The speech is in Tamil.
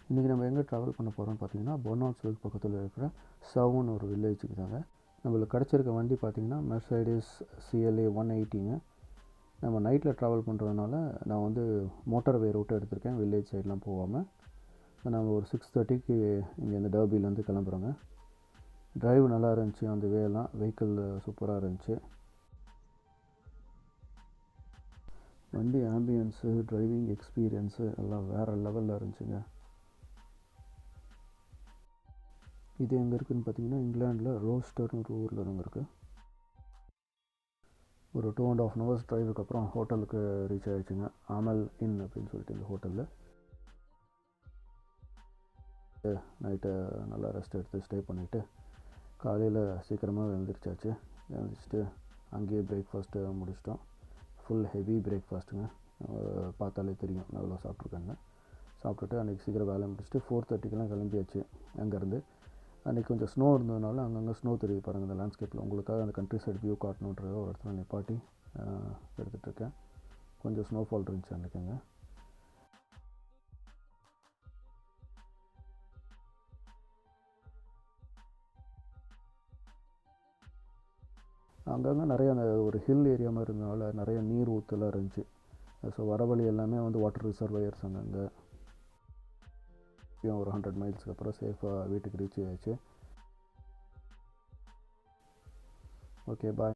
இன்றைக்கி நம்ம எங்கே ட்ராவல் பண்ண போகிறோம்னு பார்த்தீங்கன்னா பொன்னாட்ஸ்வில் பக்கத்தில் இருக்கிற சவுன்னு ஒரு வில்லேஜுக்கு தாங்க. நம்மளுக்கு கிடச்சிருக்க வண்டி பார்த்திங்கன்னா மெர்சைடிஸ் CLA 180ங்க. நம்ம நைட்டில் ட்ராவல் பண்ணுறதுனால நான் வந்து மோட்டார்வே ரூட்டை எடுத்திருக்கேன், வில்லேஜ் சைட்லாம் போகாமல். நாங்கள் ஒரு 6:30க்கு இங்கேருந்து டர்பிலேருந்து கிளம்புறோங்க. டிரைவ் நல்லா இருந்துச்சு, அந்த வேலாம் வெஹிக்கிள் சூப்பராக இருந்துச்சு. வண்டி ஆம்பியன்ஸு, டிரைவிங் எக்ஸ்பீரியன்ஸு எல்லாம் வேறு லெவலில் இருந்துச்சுங்க. இது எங்கே இருக்குதுன்னு பார்த்தீங்கன்னா இங்கிலாண்டில் ரோஸ்டர்னு ஒரு ஊரில் தாங்க இருக்குது. ஒரு 2.5 hours டிரைவுக்கு அப்புறம் ஹோட்டலுக்கு ரீச் ஆகிடுச்சுங்க. ஆமல் இன் அப்படின்னு சொல்லிட்டு இந்த ஹோட்டலில் நைட்டு நல்லா ரெஸ்ட் எடுத்து ஸ்டே பண்ணிவிட்டு காலையில் சீக்கிரமாக எழுந்திரிச்சிட்டு அங்கேயே பிரேக்ஃபாஸ்ட்டு முடிச்சிட்டோம். ஃபுல் ஹெவி பிரேக்ஃபாஸ்ட்டுங்க. பார்த்தாலே தெரியும் எவ்வளோ சாப்பிட்ருக்காங்க. சாப்பிட்டுட்டு அன்றைக்கி சீக்கிரம் வேலை முடிச்சுட்டு 4:30க்கெலாம் கிளம்பியாச்சு அங்கேருந்து. அன்றைக்கி கொஞ்சம் ஸ்னோ இருந்ததுனால அங்கங்கே ஸ்னோ தெரியுது பாருங்கள் இந்த லேண்ட்ஸ்கேப்பில். உங்களுக்காக அந்த கண்ட்ரி சைடு வியூ காட்டணுன்ற ஒரு இடத்துல நிப்பாட்டி எடுத்துகிட்ருக்கேன். கொஞ்சம் ஸ்னோஃபால் இருந்துச்சு அன்றைக்கிங்க. அங்கங்கே நிறைய அந்த ஒரு ஹில் ஏரியா மாதிரி இருந்ததுனால நிறைய நீர் ஊற்றலாம் இருந்துச்சு. ஸோ வர வழி எல்லாமே வந்து வாட்டர் ரிசர்வாயர்ஸ் அங்கங்கே. ஒரு 100 மைல்ஸ்க்கு அப்புறம் சேஃபாக வீட்டுக்கு ரீச் ஆகிடுச்சு. ஓகே, பாய்.